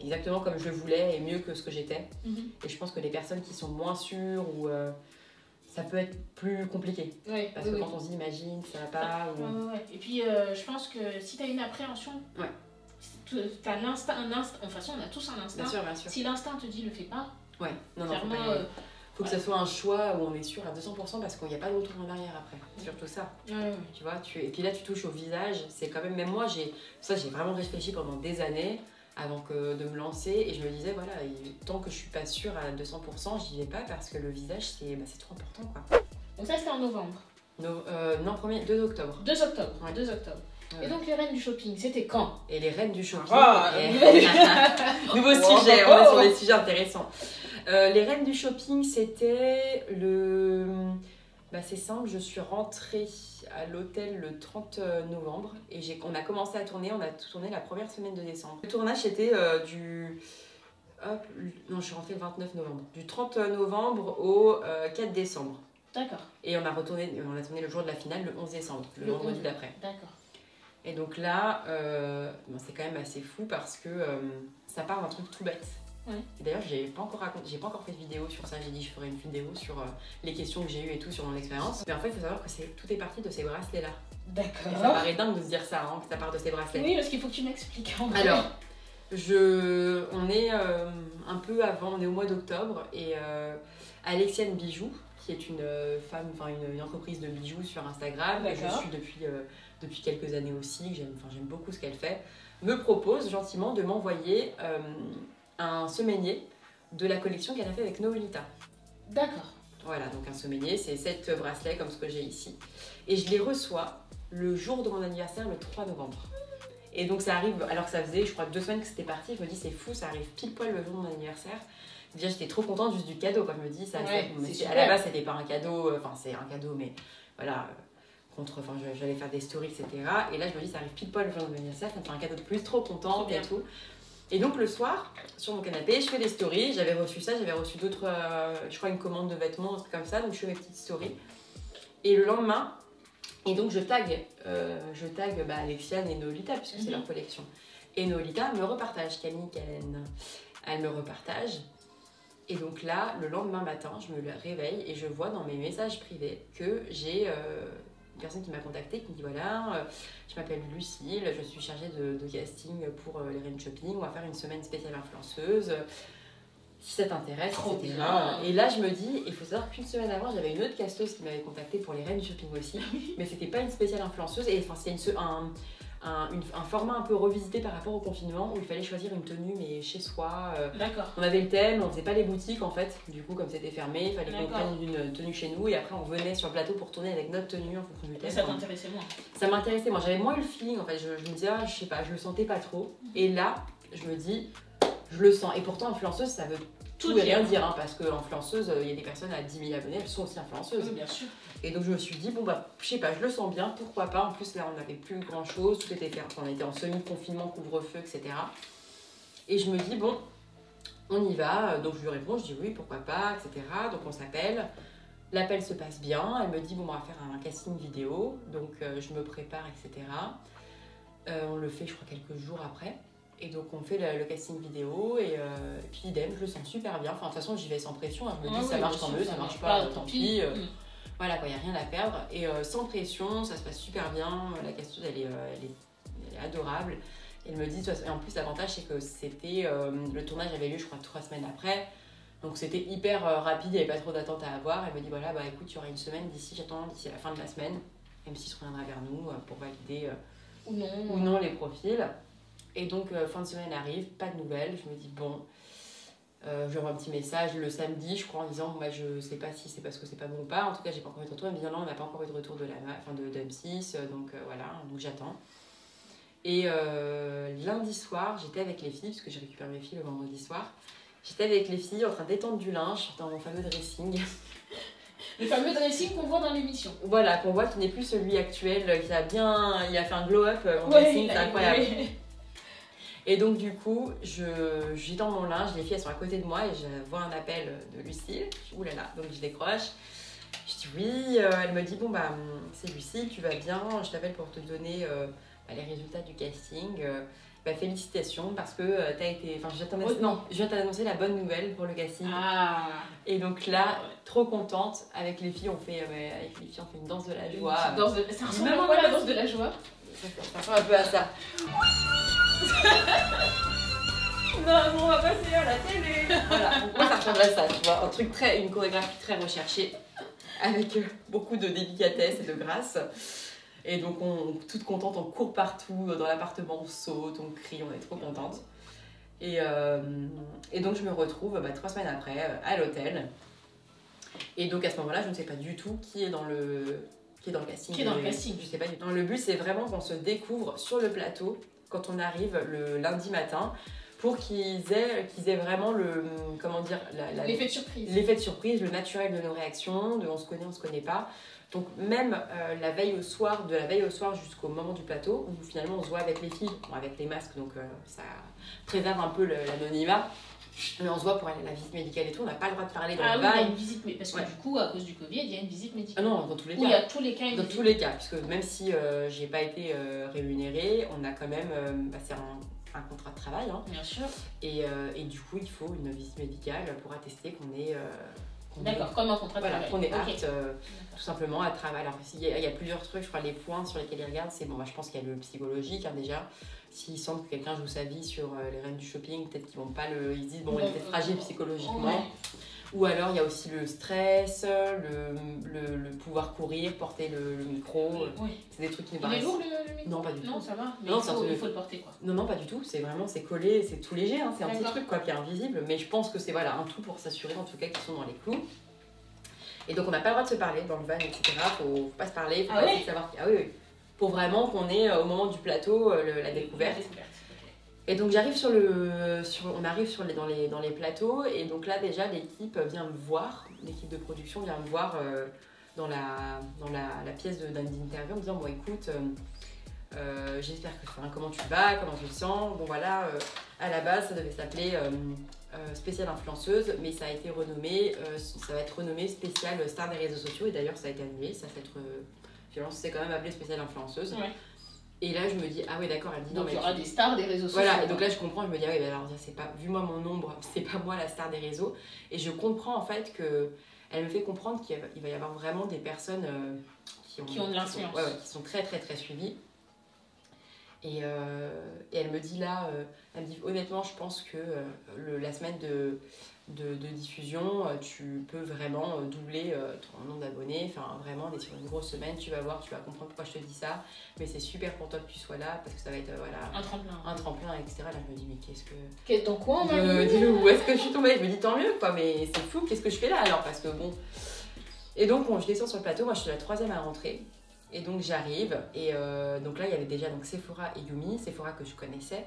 exactement comme je le voulais et mieux que ce que j'étais. Et je pense que les personnes qui sont moins sûres ou ça peut être plus compliqué. Parce que quand on se dit imagine, ça va pas. Et puis je pense que si tu as une appréhension, tu as l'instinct, de toute façon on a tous un instinct. Bien sûr. Si l'instinct te dit le fais pas, clairement, faut que ça soit un choix où on est sûr à 200% parce qu'il n'y a pas de retour en arrière après. C'est surtout ça. Tu vois, et puis là tu touches au visage, c'est quand même moi j'ai vraiment réfléchi pendant des années avant de me lancer et je me disais voilà, tant que je suis pas sûre à 200%, j'y vais pas parce que le visage c'est trop important, quoi. Donc ça c'était en novembre. Non, 2 octobre. 2 octobre. 2 octobre. Et donc les reines du shopping, c'était quand? Et les reines du shopping. Nouveau sujet, on est sur des sujets intéressants. Les reines du shopping, c'était c'est simple, je suis rentrée à l'hôtel le 30 novembre et on a commencé à tourner, on a tourné la première semaine de décembre. Le tournage c'était je suis rentrée le 29 novembre. Du 30 novembre au 4 décembre. D'accord. Et on a tourné le jour de la finale le 11 décembre, le vendredi d'après. D'accord. Et donc là, c'est quand même assez fou parce que ça part d'un truc tout bête. D'ailleurs, j'ai pas encore fait de vidéo sur ça. J'ai dit que je ferais une vidéo sur les questions que j'ai eues et tout sur mon expérience. Mais en fait, il faut savoir que tout est parti de ces bracelets-là. D'accord. Et ça paraît dingue de se dire ça, que ça part de ces bracelets. Oui, parce qu'il faut que tu m'expliques. Alors, on est un peu avant, on est au mois d'octobre et Alexiane Bijoux, qui est une femme, une entreprise de bijoux sur Instagram, que je suis depuis quelques années aussi, que j'aime beaucoup ce qu'elle fait, me propose gentiment de m'envoyer un semainier de la collection qu'elle a fait avec Noelita. D'accord. Voilà, donc un semainier, c'est 7 bracelets comme ce que j'ai ici. Et je les reçois le jour de mon anniversaire, le 3 novembre. Et donc ça arrive, alors que ça faisait, je crois, 2 semaines que c'était parti, je me dis c'est fou, ça arrive pile poil le jour de mon anniversaire. Déjà j'étais trop contente juste du cadeau, comme je me dis, à la base c'était pas un cadeau, c'est un cadeau, mais voilà, j'allais faire des stories, etc. Et là je me dis ça arrive pile poil le jour de mon anniversaire, ça me fait un cadeau de plus, trop contente et tout. Et donc le soir, sur mon canapé, je fais des stories, j'avais reçu d'autres, je crois une commande de vêtements, un truc comme ça, donc je fais mes petites stories. Et le lendemain, et donc je tag Alexiane et Noelita, puisque c'est leur collection. Et Noelita me repartage, Camille Calène, elle me repartage. Et donc là, le lendemain matin, je me réveille et je vois dans mes messages privés que j'ai une personne qui m'a contactée, qui me dit voilà, je m'appelle Lucille, je suis chargée de casting pour les Reines Shopping, on va faire une semaine spéciale influenceuse, si ça t'intéresse, etc. Et là je me dis, il faut savoir qu'une semaine avant, j'avais une autre casteuse qui m'avait contactée pour les Reines Shopping aussi, mais c'était pas une spéciale influenceuse, et c'était un format un peu revisité par rapport au confinement où il fallait choisir une tenue mais chez soi. D'accord. On avait le thème, on faisait pas les boutiques en fait, du coup comme c'était fermé, il fallait qu'on prenne une tenue chez nous et après on venait sur le plateau pour tourner avec notre tenue en fonction du thème. Ça t'intéressait moins? Ça m'intéressait moins, j'avais moins eu le feeling en fait, je me disais je sais pas, je le sentais pas trop. Et là je me dis je le sens, et pourtant influenceuse ça veut tout et rien dire, hein, parce qu'influenceuse, il y a des personnes à 10 000 abonnés, elles sont aussi influenceuses. Bien sûr. Et donc je me suis dit, bon bah, je sais pas, je le sens bien, pourquoi pas. En plus là, on n'avait plus grand chose, tout était fait, on était en semi-confinement, couvre-feu, etc. Et je me dis, bon, on y va. Donc je lui réponds, je dis oui, pourquoi pas, etc. Donc on s'appelle. L'appel se passe bien. Elle me dit, bon, on va faire un casting vidéo. Donc je me prépare, etc. On le fait, je crois, quelques jours après. Et donc on fait le casting vidéo. Et puis idem, je le sens super bien. Enfin, de toute façon, j'y vais sans pression. Hein. Je me dis, ça marche, tant mieux, ça marche pas, tant pis. Voilà, quoi, il n'y a rien à perdre. Et sans pression, ça se passe super bien. La casteuse, elle est adorable. Elle me dit, et en plus l'avantage c'est que c'était, le tournage avait lieu je crois 3 semaines après, donc c'était hyper rapide, il n'y avait pas trop d'attente à avoir. Elle me dit voilà, bah écoute, il y aura une semaine d'ici la fin de la semaine, M6 reviendra vers nous pour valider ou non les profils. Et donc fin de semaine arrive, pas de nouvelles, je me dis bon, je lui envoie un petit message le samedi je crois en disant moi je sais pas si c'est parce que c'est pas bon ou pas, en tout cas j'ai pas encore eu de retour. Elle me dit non, on n'a pas encore eu de retour de M6, donc voilà, donc j'attends. Et lundi soir, j'étais avec les filles, parce que j'ai récupéré mes filles le vendredi soir. J'étais avec les filles en train d'étendre du linge dans mon fameux dressing. Le fameux dressing qu'on voit dans l'émission. Voilà, qu'on voit qui n'est plus celui actuel, il a fait un glow-up en dressing, c'est incroyable. Et donc du coup, j'étends mon linge, les filles elles sont à côté de moi et je vois un appel de Lucille. Ouh là là, donc je décroche. Je dis oui, elle me dit bon bah c'est Lucille, tu vas bien, je t'appelle pour te donner... les résultats du casting, félicitations parce que t'as été... Enfin, je viens t'annoncer la bonne nouvelle pour le casting. Ah. Et donc là, trop contente, avec les filles, on fait une danse de la joie. Ça ressemble à quoi la danse de la joie? Ça ressemble un peu à ça. Non, on va passer à la télé. Voilà, donc moi ça ressemblerait à ça, tu vois, une chorégraphie très recherchée, avec beaucoup de délicatesse et de grâce. Et donc, toute contente, on court partout dans l'appartement, on saute, on crie, on est trop contente. Et donc, je me retrouve 3 semaines après à l'hôtel. Et donc, à ce moment-là, je ne sais pas du tout qui est dans le casting. Qui est dans le casting. Je sais pas du tout. Le but, c'est vraiment qu'on se découvre sur le plateau quand on arrive le lundi matin pour qu'ils aient vraiment l'effet de surprise. L'effet de surprise, le naturel de nos réactions, de on se connaît pas. Donc même de la veille au soir jusqu'au moment du plateau, où finalement on se voit avec les filles, avec les masques, donc ça préserve un peu l'anonymat. Mais on se voit pour aller à la visite médicale et tout, on n'a pas le droit de parler dans le bain. Il y a une visite, parce que du coup, à cause du Covid, il y a une visite médicale. Ah non, dans tous les cas. Il y a tous les cas. Dans tous les cas, puisque même si j'ai pas été rémunérée, on a quand même, c'est un contrat de travail. Hein. Bien sûr. Et du coup, il faut une visite médicale pour attester qu'on est... D'accord, comme un contrat de travail. Qu'on est apte tout simplement à travailler. Alors, il y a plusieurs trucs, je crois, les points sur lesquels ils regardent, c'est bon, je pense qu'il y a le psychologique déjà. S'il semble que quelqu'un joue sa vie sur les reines du shopping, peut-être qu'ils vont pas ils se disent, bon, il est peut-être fragile psychologiquement. Ouais. Ou alors, il y a aussi le stress, le pouvoir courir, porter le micro. Oui. C'est des trucs qui me paraissent... Il est lourd le micro? Non, pas du tout. Non, ça va. Mais non, il faut le porter, quoi. Non, pas du tout. C'est collé, c'est tout léger. Hein. C'est un petit truc quoi, qui est invisible. Mais je pense que c'est un tout pour s'assurer, en tout cas, qu'ils sont dans les clous. Et donc, on n'a pas le droit de se parler dans le van, etc. Faut pas se parler, faut pas essayer de savoir... Ah oui. Pour vraiment qu'on ait, au moment du plateau, la découverte. Et donc j'arrive on arrive dans les plateaux et donc là déjà l'équipe vient me voir, l'équipe de production vient me voir dans la pièce d'interview en me disant bon écoute j'espère que comment tu vas, comment tu te sens, bon voilà à la base ça devait s'appeler spéciale influenceuse mais ça a été renommé, ça va être renommé spéciale star des réseaux sociaux et d'ailleurs ça a été annulé, ça va être finalement c'est quand même appelé spéciale influenceuse. Ouais. Et là, je me dis, ah oui, d'accord, elle me dit donc non, mais. Il y aura des stars des réseaux sociaux. Voilà, et donc là, je comprends, je me dis, ah oui, bah alors, c'est pas, vu moi mon nombre, c'est pas moi la star des réseaux. Et je comprends en fait que. Elle me fait comprendre qu'il va y avoir vraiment des personnes qui ont de l'influence. Qui sont très, très, très suivies. Et elle me dit là, elle me dit, honnêtement, je pense que la semaine de diffusion, tu peux vraiment doubler ton nombre d'abonnés. Enfin, vraiment, on est sur une grosse semaine, tu vas voir, tu vas comprendre pourquoi je te dis ça. Mais c'est super pour toi que tu sois là parce que ça va être un tremplin, etc. Là, je me dis, mais qu'est-ce que. Dans quoi on va où est-ce que je suis tombée? Je me dis, tant mieux, quoi, mais c'est fou, qu'est-ce que je fais là alors? Parce que bon. Et donc, je descends sur le plateau, moi je suis la 3e à rentrer. Et donc, j'arrive. Et donc là, il y avait déjà Sephora et Yumi, Sephora que je connaissais.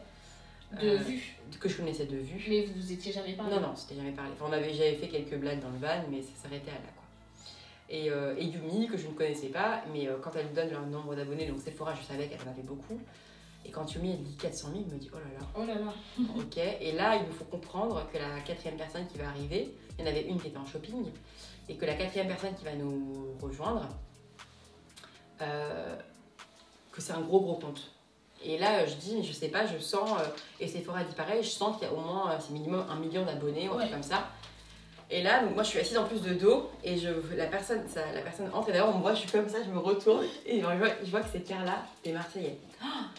De vue. Que je connaissais de vue. Mais vous étiez jamais parlé? Non, c'était jamais parlé. Enfin, j'avais fait quelques blagues dans le van, mais ça s'arrêtait à là, quoi. Et Yumi, que je ne connaissais pas, mais quand elle donne leur nombre d'abonnés, donc Sephora, je savais qu'elle en avait beaucoup. Et quand Yumi, elle dit 400 000, je me dis, oh là là. Oh là là. Ok, et là, il nous faut comprendre que la 4e personne qui va arriver, il y en avait une qui était en shopping, et que la 4e personne qui va nous rejoindre, que c'est un gros compte. Et là, je dis, je sais pas, je sens, et Sephora dit pareil, je sens qu'il y a au moins, c'est minimum 1 million d'abonnés, ou un truc comme ça. Et là, donc moi je suis assise en plus de dos, et la personne entre, et d'ailleurs on me voit, je suis comme ça, je me retourne, et je vois que c'est Carla des Marseillais.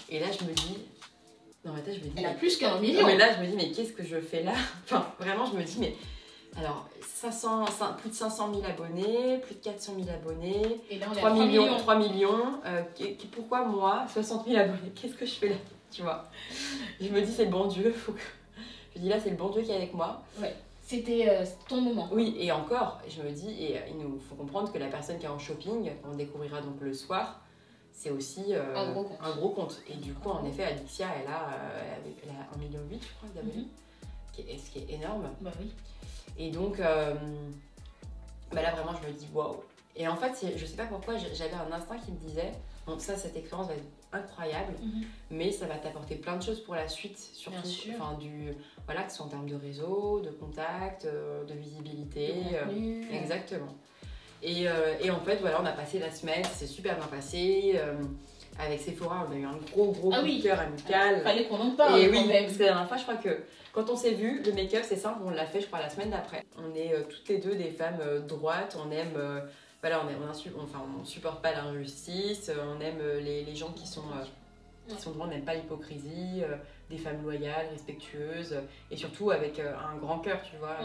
Et là je me dis, dans ma tête je me dis... Elle a plus qu'1 million. Mais là je me dis, mais qu'est-ce que je fais là? Enfin, vraiment je me dis, mais... Alors, plus de 500 000 abonnés, plus de 400 000 abonnés, et là, on 3 millions. 3 millions. Pourquoi moi, 60 000 abonnés? Qu'est-ce que je fais là? Tu vois? Je me dis, c'est le bon Dieu. Je dis là, c'est le bon Dieu qui est avec moi. Ouais, c'était ton moment. Oui, et encore, je me dis, et il nous faut comprendre que la personne qui est en shopping, on découvrira donc le soir, c'est aussi un gros compte. Et du coup, en effet, Alexia, elle a 1,8 million, je crois, d'abonnés. Ce qui est énorme. Bah oui. Et donc, là vraiment, je me dis waouh. Et en fait, je sais pas pourquoi, j'avais un instinct qui me disait, bon, cette expérience va être incroyable, mais ça va t'apporter plein de choses pour la suite, surtout. Enfin, voilà, que ce soit en termes de réseau, de contact, de visibilité. Exactement. Et en fait, voilà, on a passé la semaine, c'est super bien passé. Avec Sephora, on a eu un gros coup de cœur amical. Fallait qu'on en parle. Et oui, parce que la dernière fois, je crois que quand on s'est vu, le make-up, c'est simple, on l'a fait, je crois, la semaine d'après. On est toutes les deux des femmes droites, on aime, voilà, on supporte pas l'injustice, on aime les gens qui sont droits, on n'aime pas l'hypocrisie, des femmes loyales, respectueuses, et surtout avec un grand cœur, tu vois.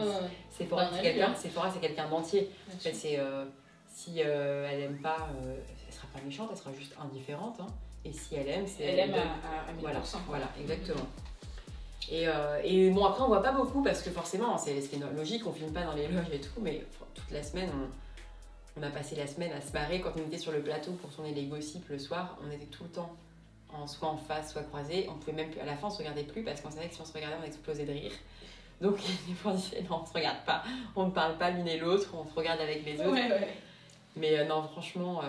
Sephora, c'est quelqu'un d'entier. En fait, si elle aime pas, elle sera pas méchante, elle sera juste indifférente. Hein. Et si elle aime, elle aime à 1000%. Voilà, exactement. Et bon, après, on voit pas beaucoup parce que forcément, c'est ce qui est logique, on filme pas dans les loges et tout, mais toute la semaine, on a passé la semaine à se marrer. Quand on était sur le plateau pour tourner les gossips le soir, on était tout le temps soit en face, soit croisés. On pouvait même plus, à la fin, on se regardait plus parce qu'on savait que si on se regardait, on explosait de rire. Donc, des fois, on disait non, on se regarde pas, on ne parle pas l'une et l'autre, on se regarde avec les autres. Ouais. Mais non, franchement,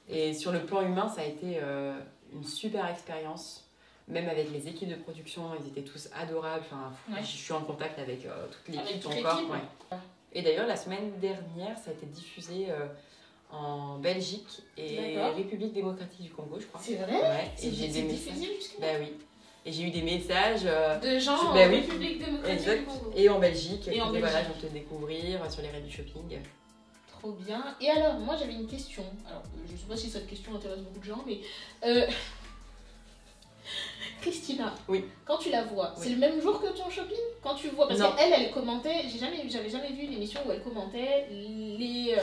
et sur le plan humain, ça a été une super expérience. Même avec les équipes de production, ils étaient tous adorables. Enfin, je suis en contact avec toute l'équipe encore. Ouais. Et d'ailleurs, la semaine dernière, ça a été diffusé en Belgique et République démocratique du Congo, je crois. C'est vrai? Ouais. Et j'ai des diffusé jusque-là? Bah oui. Et j'ai eu des messages de gens en République démocratique du Congo. Et en Belgique. Et voilà, je viens te découvrir sur les raids du shopping. Trop bien. Et alors, moi j'avais une question. Alors, je sais pas si cette question intéresse beaucoup de gens, mais Christina, quand tu la vois, c'est le même jour que ton shopping? Quand tu vois, parce qu'elle commentait, j'avais jamais vu une émission où elle commentait les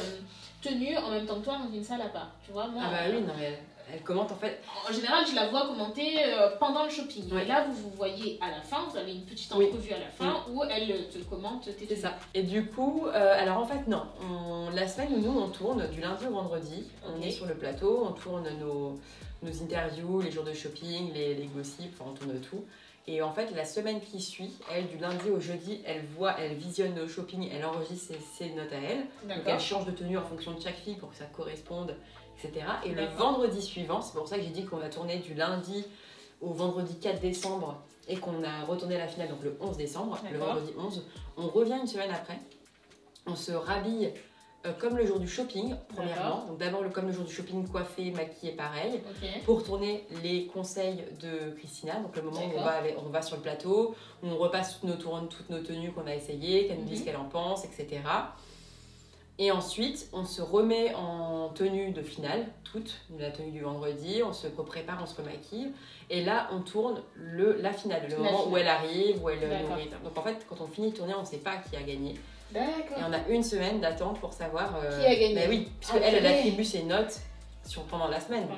tenues en même temps que toi dans une salle à part. Tu vois, moi. Ah bah oui, non mais elle commente en fait. En général, je la vois commenter pendant le shopping. Et là, vous voyez à la fin, vous avez une petite entrevue à la fin où elle te commente tes tenues. C'est ça. Et du coup, alors en fait, non. La semaine où nous on tourne, du lundi au vendredi, on est sur le plateau, on tourne nos interviews, les jours de shopping, les gossips, enfin on tourne tout. Et en fait, la semaine qui suit, elle, du lundi au jeudi, elle visionne nos shopping, elle enregistre ses notes à elle. Donc elle change de tenue en fonction de chaque fille pour que ça corresponde, etc. Et le vendredi suivant, c'est pour ça que j'ai dit qu'on a tourné du lundi au vendredi 4 décembre et qu'on a retourné la finale donc le 11 décembre, le vendredi 11. On revient une semaine après, on se rhabille comme le jour du shopping, premièrement. Donc d'abord, comme le jour du shopping, coiffé, maquillé, pareil. Pour tourner les conseils de Christina. Donc le moment où on va sur le plateau, où on repasse toutes nos tenues qu'on a essayées, qu'elle nous dise ce qu'elle en pense, etc. Et ensuite, on se remet en tenue de finale, la tenue du vendredi, on se prépare, on se remaquille. Et là, on tourne la finale, le moment où elle arrive, où elle nous rit. Donc en fait, quand on finit de tourner, on ne sait pas qui a gagné. D'accord. Et on a une semaine d'attente pour savoir qui a gagné. Bah oui, puisque elle attribue ses notes pendant la semaine.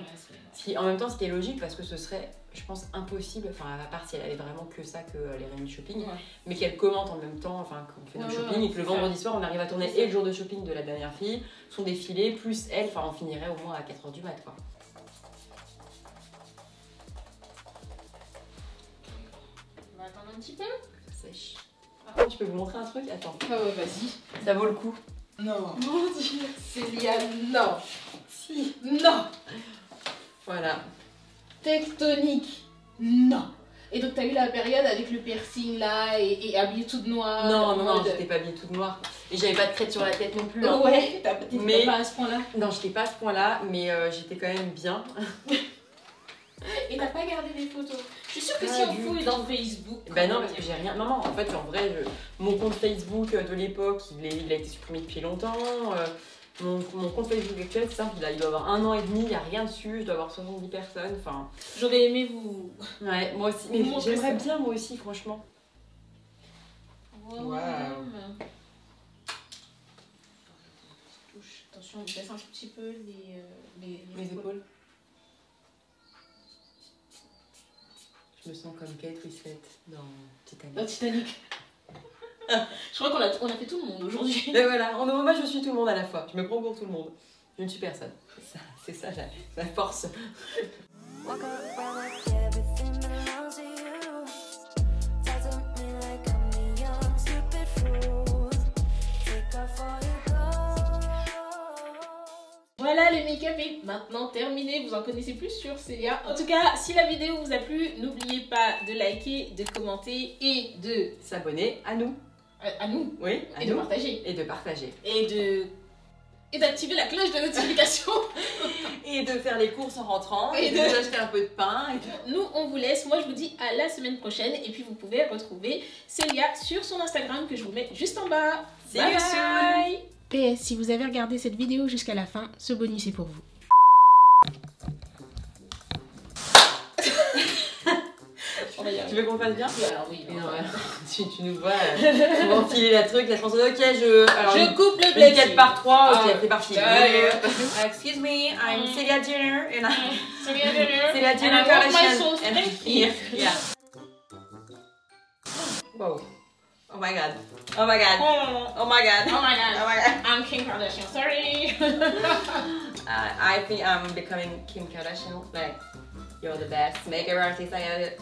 En même temps, ce qui est logique parce que ce serait, je pense, impossible, enfin à part si elle avait vraiment que ça, que les réunions de shopping, mais qu'elle commente en même temps, enfin qu'on fait notre shopping et que le vendredi soir on arrive à tourner et le jour de shopping de la dernière fille, son défilé, plus elle, enfin on finirait au moins à 4h du mat quoi. va attendre un petit peu. Ça sèche. Ah, je peux vous montrer un truc? Attends. Ah ouais, vas-y. Ça vaut le coup. Non. Mon Dieu. Célia, non. Si. Non. Voilà. Tectonique, non. Et donc t'as eu la période avec le piercing là et habillée toute noire. Non, j'étais pas habillée toute noire. Et j'avais pas de crête sur la tête non plus. Hein. Ouais, t'étais pas à ce point-là. Non, j'étais pas à ce point-là, mais j'étais quand même bien. Et t'as pas gardé des photos? Je suis sûre que si on fouille dans Facebook. Ben non, parce que j'ai rien. Non, en fait, en vrai, mon compte Facebook de l'époque, il a été supprimé depuis longtemps. Mon compte Facebook actuel, c'est simple, il doit avoir 1 an et demi, il n'y a rien dessus, je dois avoir 70 personnes, enfin... J'aurais aimé vous... Ouais, moi aussi, mais j'aimerais bien moi aussi, franchement. Wow. Attention, on baisse un petit peu les épaules. Je me sens comme Kate Winslet dans Titanic. Dans Titanic. Je crois qu'on a fait tout le monde aujourd'hui. Et voilà, moi je suis tout le monde à la fois. Je me prends pour tout le monde. Je ne suis personne. C'est ça la force. Voilà, le make-up est maintenant terminé. Vous en connaissez plus sur Célia. En tout cas, si la vidéo vous a plu, n'oubliez pas de liker, de commenter et de s'abonner à nous. À nous. Oui, et de partager. Et de partager. Et d'activer la cloche de notification. Et de faire les courses en rentrant. Et de acheter un peu de pain. Nous, on vous laisse. Moi, je vous dis à la semaine prochaine. Et puis, vous pouvez retrouver Célia sur son Instagram que je vous mets juste en bas. Bye bye. PS, si vous avez regardé cette vidéo jusqu'à la fin, ce bonus est pour vous. Tu veux qu'on fasse bien? Alors oui. Si tu nous vois, on va enfiler la truc, la France. Ok, je coupe le blé. 4 par 3, ok, c'est parti. Excuse me, I'm Célia Jenner. Célia Jenner. Célia Jenner. And I want my sauce. Thank you. Yeah. Wow. Oh my god. Oh my god. Oh my god. Oh my god. Oh my god. I'm Kim Kardashian. Sorry. I think I'm becoming Kim Kardashian. Like, you're the best makeup artist I ever.